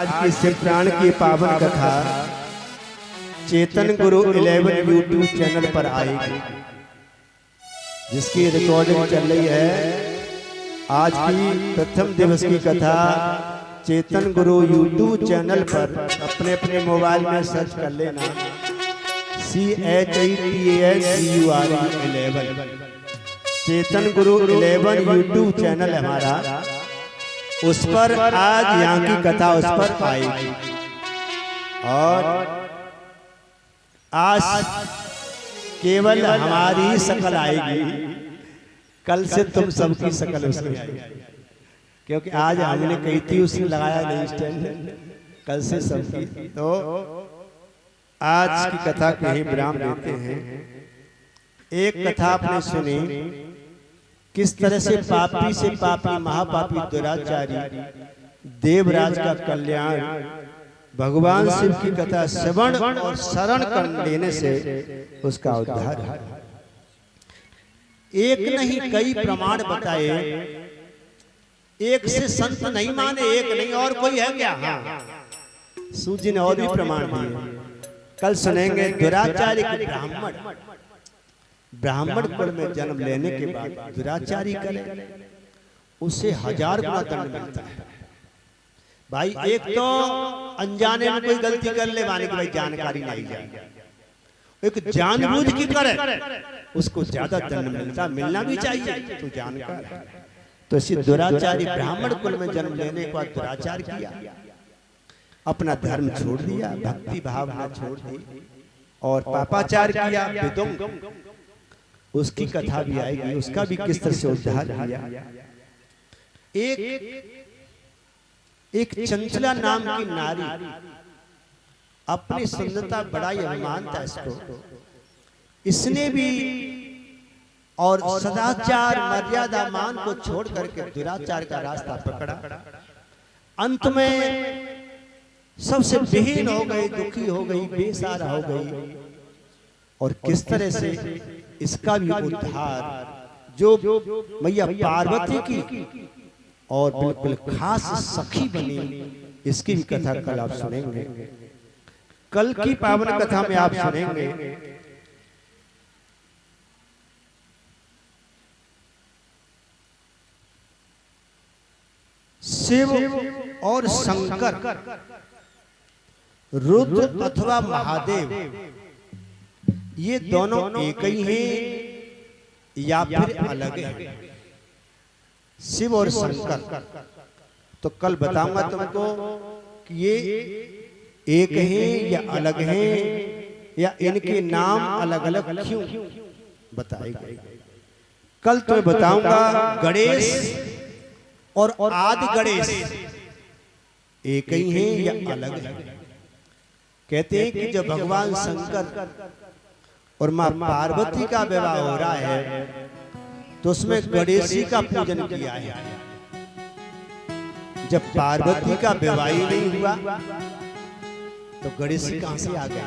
आज की शिव पुराण की पावन कथा चेतन गुरु 11 यूट्यूब चैनल पर आएगी, जिसकी रिकॉर्डिंग चल रही है। आज की प्रथम दिवस की कथा चेतन गुरु यूट्यूब चैनल पर अपने अपने मोबाइल में सर्च कर लेना, CHETANGURU11 चेतन गुरु 11 यूट्यूब चैनल हमारा, उस पर आज यहाँ की कथा उस पर आएगी। और आज केवल हमारी शकल आएगी, कल से तुम सबकी शकल उसमें आएगी, क्योंकि आज हमने कही थी उसने लगाया नहीं स्टैंड, कल से सबकी। तो आज की कथा के ही विराम देते हैं। एक कथा आपने सुनी, किस तरह से पापी से पापी महापापी दुराचारी देवराज का कल्याण भगवान शिव की कथा श्रवण और शरण कर लेने से उसका उद्धार है। एक नहीं कई प्रमाण बताए, एक से संत नहीं माने, एक नहीं और कोई है क्या? हाँ, सूजी ने और भी प्रमाण दिए। कल सुनेंगे दुराचारी ब्राह्मण कुल में जन्म लेने के बाद दुराचारी करे, उसे 1000 गुना दंड मिलता है। भाई एक तो अनजाने में कोई गलती कर ले, माने कि भाई जानकारी नहीं जाए, एक जानबूझ की करे उसको ज्यादा दंड मिलना भी चाहिए, तो जानकार। तो इसी दुराचारी ब्राह्मण कुल में जन्म लेने के बाद दुराचार किया, अपना धर्म छोड़ दिया, भक्ति भावना छोड़ दी और पापाचार किया, विदुम उसकी कथा भी आएगी, उसका भी किस तरह से उद्धार किया। एक चंचला नाम की नारी, अपनी सुंदरता बड़ा ही अभिमान था इसको, इसने भी और सदाचार मर्यादा मान को छोड़ करके दुराचार का रास्ता पकड़ा। अंत में सबसे विहीन हो गई, दुखी हो गई, बेसहारा हो गई। और किस तरह से इसका भी उद्धार जो मैया पार्वती की और बिल्कुल खास सखी बनी, इसकी भी कथा कल आप सुनेंगे। कल की पावन कथा में आप सुनेंगे शिव और शंकर, रुद्र अथवा महादेव, ये दोनों एक ही हैं या फिर अलग हैं? शिव और शंकर तो कल बताऊंगा तुमको कि ये एक हैं या अलग हैं, या इनके नाम अलग अलग क्यों बताए गए। कल तुम्हें बताऊंगा गणेश और आदि गणेश एक ही हैं या अलग हैं। कहते हैं कि जब भगवान शंकर और मां पार्वती का विवाह हो रहा है, तो उसमें गणेश जी का पूजन किया है। जब पार्वती का विवाह ही नहीं हुआ, तो गणेश जी कहां से आ गए?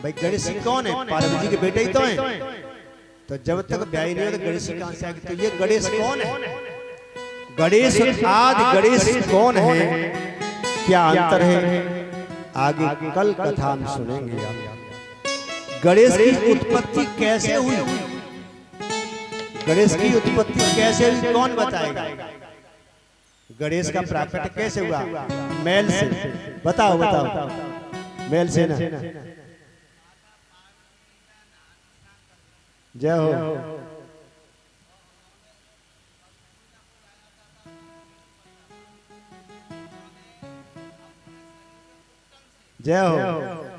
भाई गणेश जी कौन है? पार्वती जी के बेटे ही तो हैं। तो जब तक ब्याह नहीं हुआ तो गणेश जी कहां से आ गए? तो ये गणेश कौन है? गणेश आदि गणेश कौन है, क्या अंतर है, आगे कल कथा हम सुनेंगे। गणेश की उत्पत्ति कैसे हुई, गणेश की उत्पत्ति कैसे हुई, कौन बताएगा? गणेश का प्राकट्य कैसे हुआ? मैल से। बताओ बताओ, मैल से ना। जय हो। जय हो।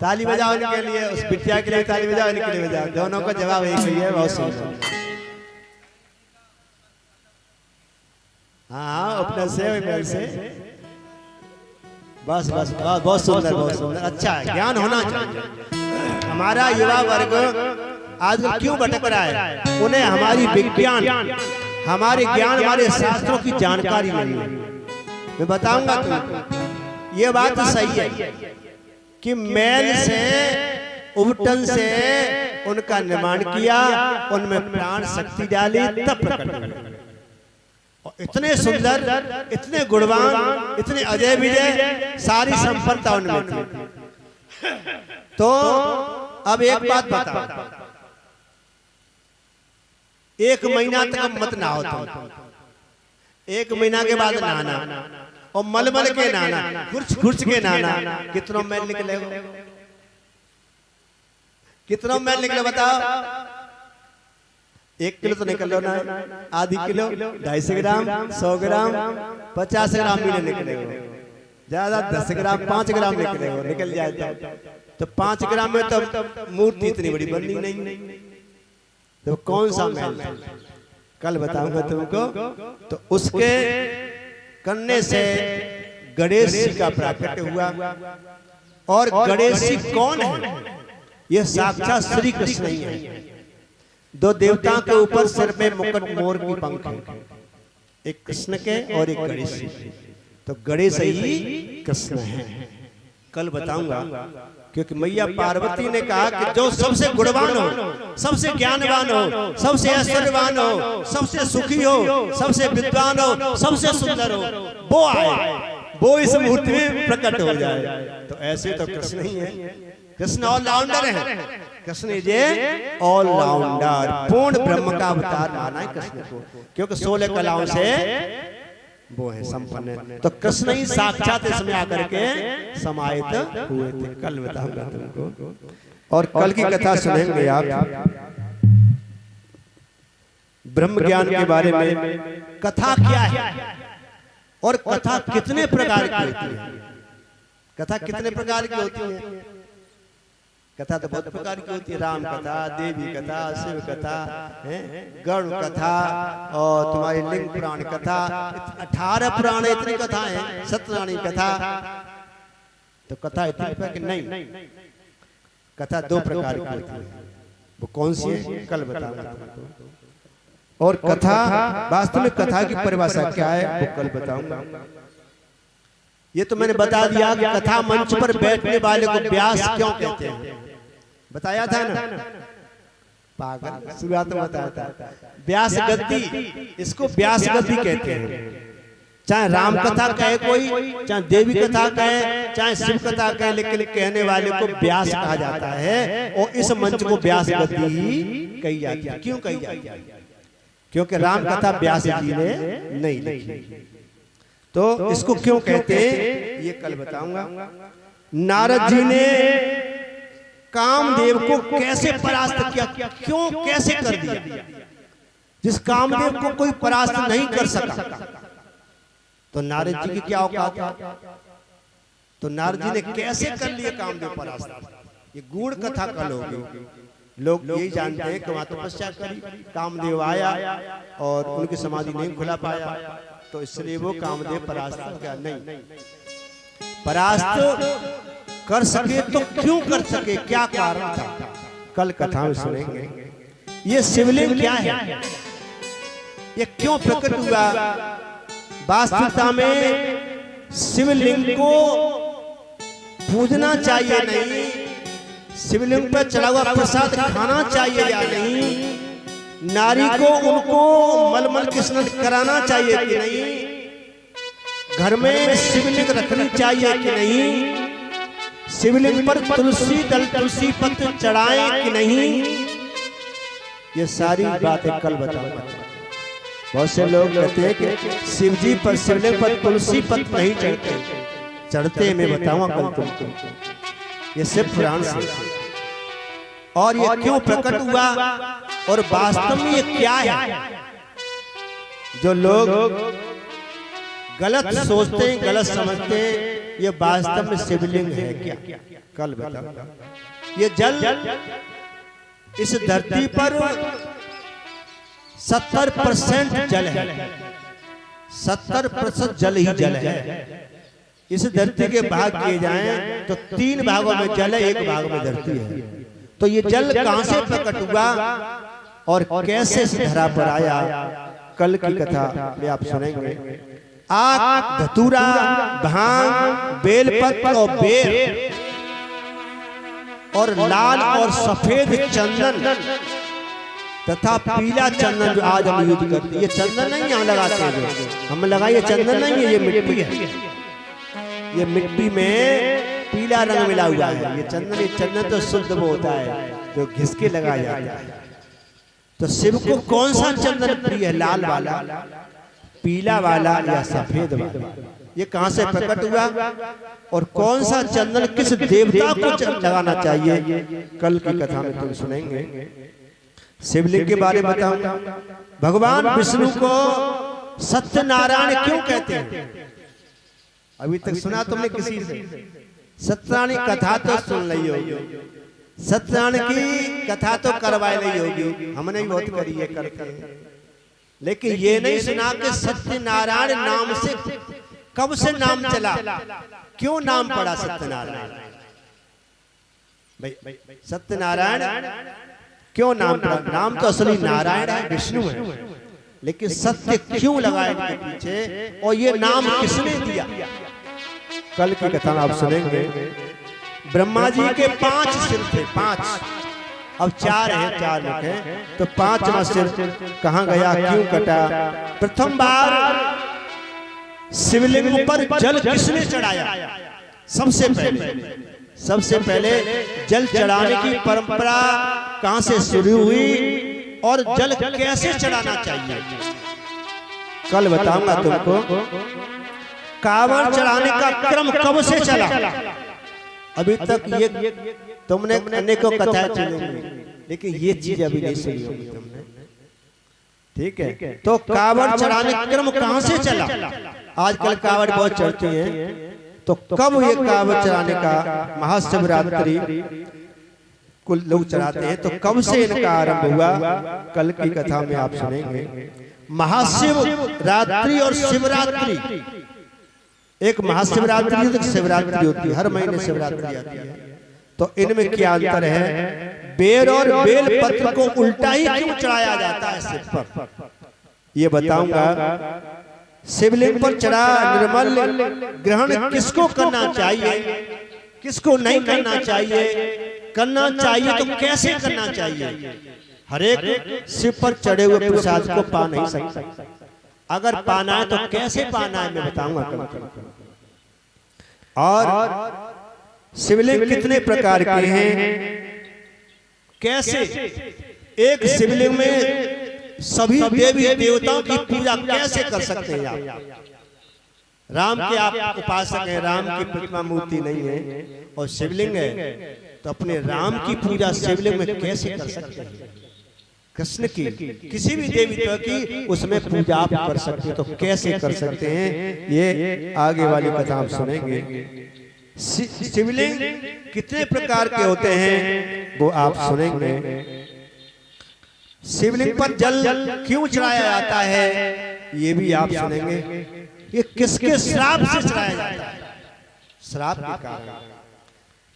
ताली बजाओ इनके लिए, उस बिटिया के लिए ताली बजाओ, इनके लिए बजाओ। दोनों का जवाब एक ही है, बहुत सुंदर। हाँ, अपने से बस बस बहुत सुंदर, बहुत सुंदर। अच्छा है, ज्ञान होना चाहिए। हमारा युवा वर्ग आजकल क्यों भटक रहा है? उन्हें हमारी विज्ञान, हमारे ज्ञान, हमारे शास्त्रों की जानकारी नहीं है। मैं बताऊंगा तुमको, ये बात सही है कि मैल से, उबटन से उनका निर्माण किया, उनमें प्राण शक्ति डाली, तब प्रकट हुए। और इतने सुंदर, इतने गुणवान, इतने अजय विजय, सारी संपन्नता उनमें थी। तो अब एक बात बताओ, एक महीना तक मत नहाओ तुम, एक महीना के बाद नहाना, और मलमल के नहाना, खुर्च खुर्च के नहाना, कितना मैल निकलेगा? कितना मैल निकले बताओ? 1 किलो तो निकल लो ना, आधी किलो, 250 ग्राम, 100 ग्राम, 50 ग्राम भी नहीं निकलेगा, ज्यादा 10 ग्राम, 5 ग्राम निकलेगा, निकल जाए तो 5 ग्राम में तो मूर्ति इतनी बड़ी बननी नहीं। तो कौन सा मैल? कल बताऊंगा तुमको। तो उसके करने से गणेश जी का प्राकट्य हुआ, और गणेश जी कौन है? ये साक्षात श्री कृष्ण ही है। 2 देवताओं के ऊपर सिर पे मुकुट मोर की पंख है, एक कृष्ण के और एक गणेश जी। तो गणेश ही कृष्ण है। कल बताऊंगा, क्योंकि मैया पार्वती ने कहा कि जो सबसे गुणवान हो, सबसे ज्ञानवान हो, सबसे ऐश्वर्यवान हो, सबसे सुखी हो, सबसे विद्वान हो, सबसे सुंदर हो, वो आए, वो इस मूर्ति में प्रकट हो जाए। तो ऐसे तो कृष्ण ही है। कृष्ण ऑलराउंडर है, कृष्ण जे ऑलराउंडर, पूर्ण ब्रह्म का अवतार माना है कृष्ण को, क्योंकि 16 कलाओं से वो है संपन्न। तो कृष्ण ही साक्षात इसमें आकर के समाहित हुए थे। कल बताऊंगा तुमको। और कल की कथा सुनेंगे आप ब्रह्म ज्ञान के बारे में। कथा क्या है और कथा कितने प्रकार की होती है? कथा कितने प्रकार की होती है? कथा तो बहुत प्रकार की होती है। राम कथा, देवी कथा, शिव कथा, गरुड़ कथा, और तुम्हारी लिंग पुराण कथा, 18 पुराण, इतनी कथा है, सत्यनारायण कथा। तो कथा इतनी प्रकार की नहीं, कथा 2 प्रकार की होती है। वो कौन सी है? कल बताऊंगा। और कथा, वास्तव में कथा की परिभाषा क्या है वो कल बताऊंगा। ये तो मैंने बता दिया कि कथा मंच पर बैठने वाले को व्यास क्यों कहते हैं, बताया था ना। पागल, शुरुआत में बताया था। व्यास गद्दी, इसको व्यास गद्दी कहते हैं। चाहे राम कथा कहे कोई, चाहे देवी कथा कहे, चाहे शिव कथा कहे, लेकिन कहने वाले को व्यास कहा जाता है। और इस मंच को व्यास गद्दी ही कही जाती है। क्यों कही जाती है? क्योंकि राम कथा व्यास जी ने नहीं लिखी। तो इसको क्यों कहते हैं ये कल बताऊंगा। नारद जी ने कामदेव को कैसे परास्त किया, क्यों, कैसे कर दिया, जिस कामदेव को कोई परास्त नहीं कर सका। तो नारद जी की क्या औकात है? तो नारद जी ने कैसे कर लिए कामदेव परास्त? ये गूढ़ कथा कल होगी। लोग यही जानते हैं कि वहां तपस्या करी, कामदेव आया और उनकी समाधि नहीं खुला पाया, तो इसलिए वो कामदेव परास्त क्या नहीं। परास्त कर सके तो क्यों कर सके, क्या कारण था? कल कथा में सुनेंगे। ये शिवलिंग क्या है, ये क्यों प्रकट हुआ? वास्तविकता में शिवलिंग को पूजना चाहिए नहीं, शिवलिंग पर चढ़ा हुआ प्रसाद खाना चाहिए या नहीं, नारी को उनको मलमल की स्नान कराना चाहिए कि नहीं, घर में शिवलिंग रखनी चाहिए कि नहीं, शिवलिंग पर तुलसी दल, तुलसी पत्र चढ़ाएं कि नहीं, ये सारी बातें कल बताऊंगा। बहुत से लोग कहते हैं कि शिव जी पर, शिवलिंग पर तुलसी पत्र नहीं चढ़ते, चढ़ते मैं बताऊंगा कल तुमको। ये सिर्फ पुराण से, और ये क्यों प्रकट हुआ और वास्तव में ये क्या है? जो लोग गलत सोचते हैं, गलत समझते हैं, ये वास्तव में शिवलिंग है क्या? कल बताऊंगा। ये जल इस धरती पर 70% जल है, 70% जल ही जल है। इस धरती के भाग किए जाएं तो 3 भागों में जल है, 1 भाग में धरती है। तो ये जल कहां से प्रकट हुआ और कैसे इस धरा पर आया, कल की कथा में आप सुनेंगे। आक, धतूरा, भांग, बेलपत्र और बेर और लाल और सफेद चंदन तथा पीला चंदन जो आज हम यूज करते हैं, ये चंदन नहीं यहाँ लगाते हैं, जो हम लगाए चंदन नहीं है, ये मिट्टी है। ये मिट्टी में पीला रंग मिला हुआ है। ये चंदन तो शुद्ध वो होता है जो घिस के लगाया जाता है। तो शिव को कौन सा चंदन प्रिय है, लाल वाला, पीला वाला या सफेद वाला? ये कहां से प्रकट हुआ और कौन सा चंदन किस देवता को लगाना चाहिए, कल की कथा में तुम सुनेंगे। शिवलिंग के बारे में बताऊंगा। भगवान विष्णु को सत्यनारायण क्यों कहते हैं? अभी तक सुना तुमने किसी से? सत्यनारायण कथा तो सुन ली होगी, सत्यनारायण की कथा तो करवाई ली होगी, हमने भी बहुत करी है, करते हैं। लेकिन ये नहीं सुना कि सत्यनारायण नाम से कब से नाम चला, क्यों नाम पड़ा सत्यनारायण? भाई सत्यनारायण क्यों नाम पड़ा? नाम तो असली नारायण है, विष्णु है, लेकिन सत्य क्यों लगाया इनके पीछे और ये नाम किसने दिया? कल की कथा में आप सुनेंगे। ब्रह्मा जी के 5 सिर थे, 5, अब 4 हैं, 4 मुख हैं, तो 5वां सिर कहां गया, क्यों कटा? प्रथम बार शिवलिंग पर जल किसने चढ़ाया? सबसे पहले जल चढ़ाने की परंपरा कहां से शुरू हुई और जल कैसे चढ़ाना चाहिए, कल बताऊंगा तुमको। कावड़ चढ़ाने का क्रम कब से चला? अभी तक ये तुमने अनेकों कथाएं सुनी, लेकिन ये चीज अभी नहीं सुनी होगी तुमने, ठीक है? तो कावड़ चढ़ाने का क्रम कहां से चला? आजकल कावड़ बहुत चढ़ती हैं, तो कब ये कावड़ चढ़ाने का, महाशिवरात्रि को लोग चढ़ाते हैं, तो कब से इनका आरंभ हुआ, कल की कथा में आप सुनेंगे। महाशिवरात्रि और शिवरात्रि, एक महाशिवरात्रि तो शिवरात्रि होती है, हर महीने शिवरात्रि आती है, तो इनमें क्या अंतर है? बेर और बेल पत्र को उल्टा ही क्यों चढ़ाया जाता है शिव पर, ये बताऊंगा। शिवलिंग पर चढ़ा निर्मल ग्रहण किसको करना चाहिए, किसको नहीं करना चाहिए, करना चाहिए तो कैसे करना चाहिए? हर एक शिव पर चढ़े हुए प्रसाद को पा नहीं सकता, अगर पाना है तो कैसे पाना है मैं बताऊंगा। और शिवलिंग कितने प्रकार के हैं, कैसे? एक शिवलिंग में सभी देवी देवताओं की पूजा कैसे कर सकते हैं आप? राम के आप उपासक हैं, राम की प्रतिमा मूर्ति नहीं है और शिवलिंग है, तो अपने राम की पूजा शिवलिंग में कैसे कर सकते हैं? कृष्ण की, किसी भी देवी देवता की उसमें पूजा आप कर सकते हैं, तो कैसे कर सकते हैं, ये आगे वाली कथा आप सुनेंगे। शिवलिंग कितने प्रकार के होते हैं वो आप सुनेंगे। शिवलिंग पर जल क्यों चढ़ाया जाता है ये भी आप सुनेंगे। ये किसके श्राप से चढ़ाया जाता है? श्राप के कारण।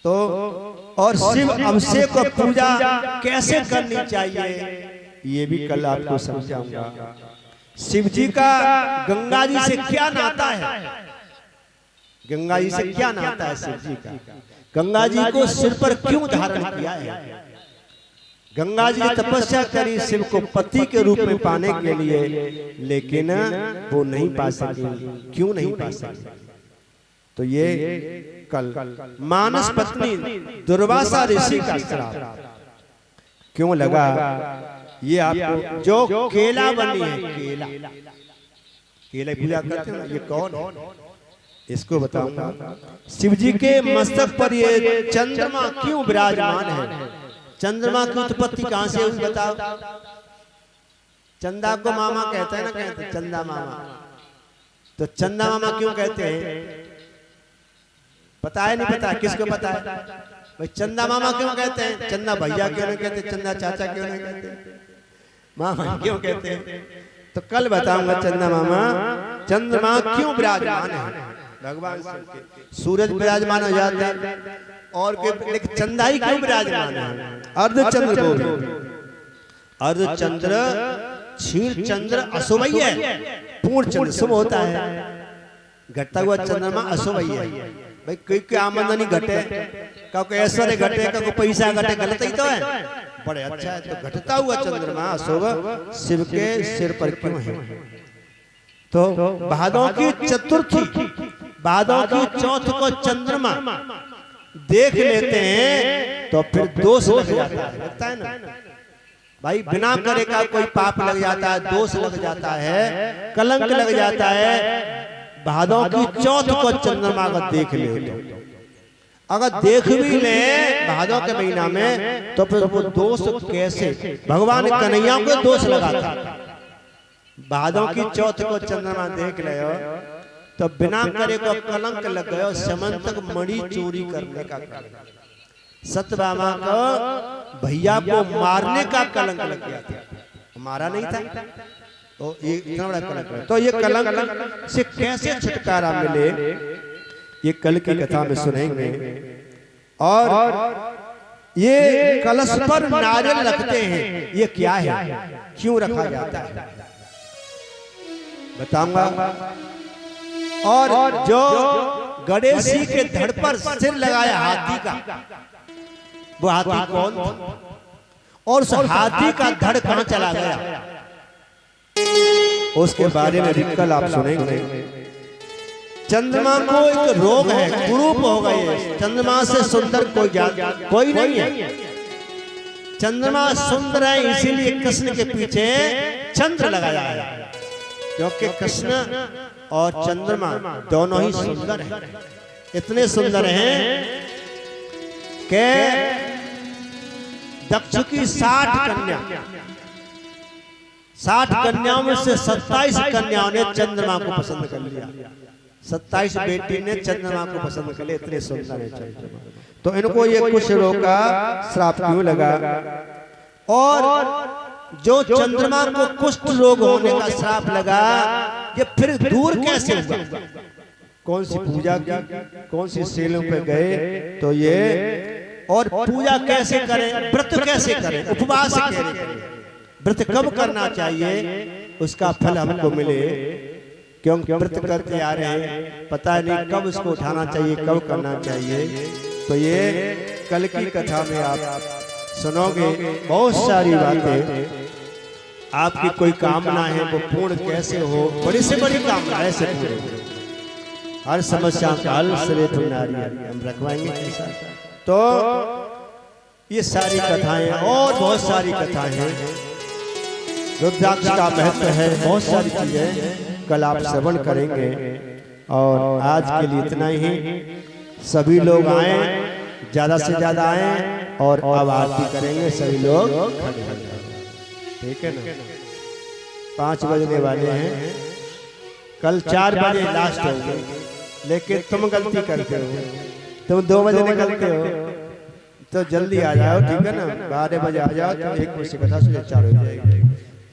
तो और शिव अभिषेक और पूजा कैसे करनी चाहिए ये भी कल आपको समझाऊंगा। शिव जी का गंगा जी से क्या नाता है? गंगा जी से क्या नाता है शिव जी का? गंगा जी को सिर पर क्यों धारण किया है? गंगा जी ने तपस्या करी शिव को पति के रूप में पाने के लिए, लेकिन वो नहीं पा सके। क्यों नहीं पा सके? तो ये कल मानस पत्नी दुर्वासा ऋषि का श्राप क्यों लगा ये आपको, जो केला बनी है, केला केला पूजा करते हैं, ये कौन है इसको बताऊंगा। शिव जी के मस्तक पर ये चंद्रमा क्यों विराजमान है? चंद्रमा की उत्पत्ति कहां से हुई बताओ? चंदा को मामा कहते हैं ना, कहते चंदा मामा। तो चंदा मामा क्यों कहते हैं? पता है नहीं पता? किसको पता है भाई? चंदा मामा क्यों कहते हैं? चंदा भैया क्यों नहीं कहते? चंदा चाचा क्यों नहीं कहते? मामा क्यों कहते हैं? तो कल बताऊंगा चंदा मामा चंद्रमा क्यों विराजमान है। भगवान सूरज विराजमान हो जाते हैं और लेकिन चंदा ही क्यों विराजमान है? अर्धचंद्र बोल, अर्धचंद्र क्षीर चंद्र अशुभ है, पूर्ण चंद्र शुभ होता है। घटता हुआ चंद्रमा अशुभ है भाई। कोई की आमदनी घटे, का कोई ऐश्वर्य घटे, का कोई पैसा घटे, गलत ही तो है। बड़े अच्छा है, तो घटता हुआ चंद्रमा शुभ शिव के सिर पर क्यों है? तो भादों की चतुर्थी, भादों की चौथ को चंद्रमा देख लेते हैं तो फिर दोष लग जाता है, लगता है ना भाई, बिना करे का कोई पाप लग जाता है, दोष लग जाता है, कलंक लग जाता है। भादों की चौथ को चंद्रमा का देख ले तो, अगर देख भी ले भादों के महीना में तो फिर वो दोष कैसे? भगवान कन्हैया को दोष लगाता। भादों की चौथ को चंद्रमा देख ले तो बिना करे को कलंक लग गयो, समंतक मणि चोरी करने का कलंक, सत्यभामा को भैया को मारने का कलंक लग गया था, मारा नहीं था तो ये इतना बड़ा कलंक है। तो ये कलंक से कैसे छुटकारा मिले ये कल की कथा में सुनेंगे। और ये कलश पर नारियल रखते हैं, ये क्या है, क्यों रखा जाता है बताऊंगा। और जो गणेश जी के धड़ पर सिर लगाया हाथी का, वो हाथी कौन था और उस हाथी का धड़ कहां चला गया, उसके बारे में कल आप सुनेंगे। चंद्रमा को एक रोग है, कुरूप हो गए, चंद्रमा से सुंदर कोई नहीं है। चंद्रमा सुंदर है इसीलिए कृष्ण के पीछे चंद्र लगाया है, क्योंकि कृष्ण और चंद्रमा दोनों ही सुंदर हैं, इतने सुंदर हैं कि दक्ष की 60 कन्याओं में से 27 कन्याओं ने चंद्रमा को पसंद कर लिया, 27 बेटी ने चंद्रमा को पसंद कर लिया, इतने सुंदर है चंद्रमा। तो इनको ये कुछ रोग का श्राप क्यों लगा? और जो चंद्रमा को कुष्ठ रोग होने का श्राप लगा, ये फिर दूर कैसे हुआ? कौन सी पूजा की, कौन सी सेलों पे गए तो ये, और पूजा कैसे करें, व्रत कैसे करें, उपवास कैसे करें, व्रत कब करना चाहिए उसका फल हमको मिले, क्योंकि व्रत करते आ रहे हैं, पता नहीं कब उसको उठाना चाहिए, कब करना चाहिए। तो ये कल की कथा में आप सुनोगे बहुत सारी बातें। आपकी कोई कामना है वो पूर्ण कैसे हो, बड़ी से बड़ी कामना ऐसे पूर्ण, हर समस्या का हल श्रेष्ठ नारियल हम रखवाएंगे। तो ये सारी कथाएं और बहुत सारी कथाएं हैं, रुद्राक्ष का महत्व है, बहुत सारी चीजें कल आप श्रवण करेंगे। और आज के लिए इतना ही, सभी लोग आए, ज्यादा से ज्यादा आए और अब आरती करेंगे सभी लोग, ठीक है ना? 5 बजने वाले हैं, कल 4 बजे लास्ट होंगे, लेकिन तुम गलती करते हो, तुम 2 बजे निकलते हो, तो जल्दी आ जाओ, ठीक है ना? 12 बजे आ जाओ तो 1 बजे से कथा सुबह 4 हो जाएगी।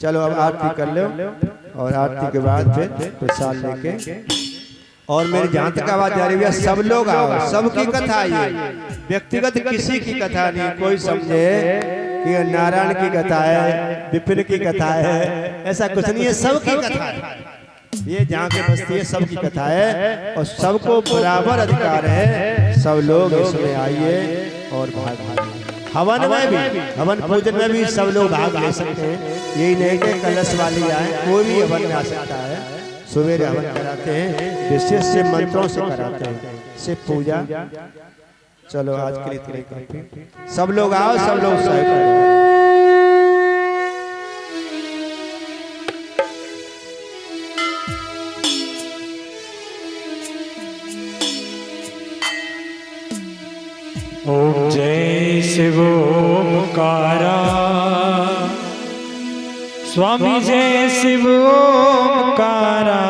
चलो अब आरती कर लो, और आरती के बाद फिर प्रसाद लेके, और मेरी जहाँ तक आवाज जा रही है सब लोग आओ, सबकी कथा, ये व्यक्तिगत किसी की कथा नहीं, कोई समझे कि नारायण की कथा है, विपिन की कथा है, ऐसा कुछ नहीं है, सबकी कथा है। ये जहाँ के बस्ती है सबकी कथा है, और सबको बराबर अधिकार है, सब लोग इसमें आइए और भाग। हवन में भी, हवन पूजन में भी सब लोग भाग ले सकते हैं, यही नहीं कि कलश वाली आए, कोई भी हवन में आ सकता है। सवेरे हवन कराते हैं, विशेष से मंत्रों से कराते हैं, से पूजा। चलो आज के लिए इतने काफी, सब लोग आओ, सब लोग सहयोग करें। ओम जय शिव ओंकारा, स्वामी जय शिव ओंकारा।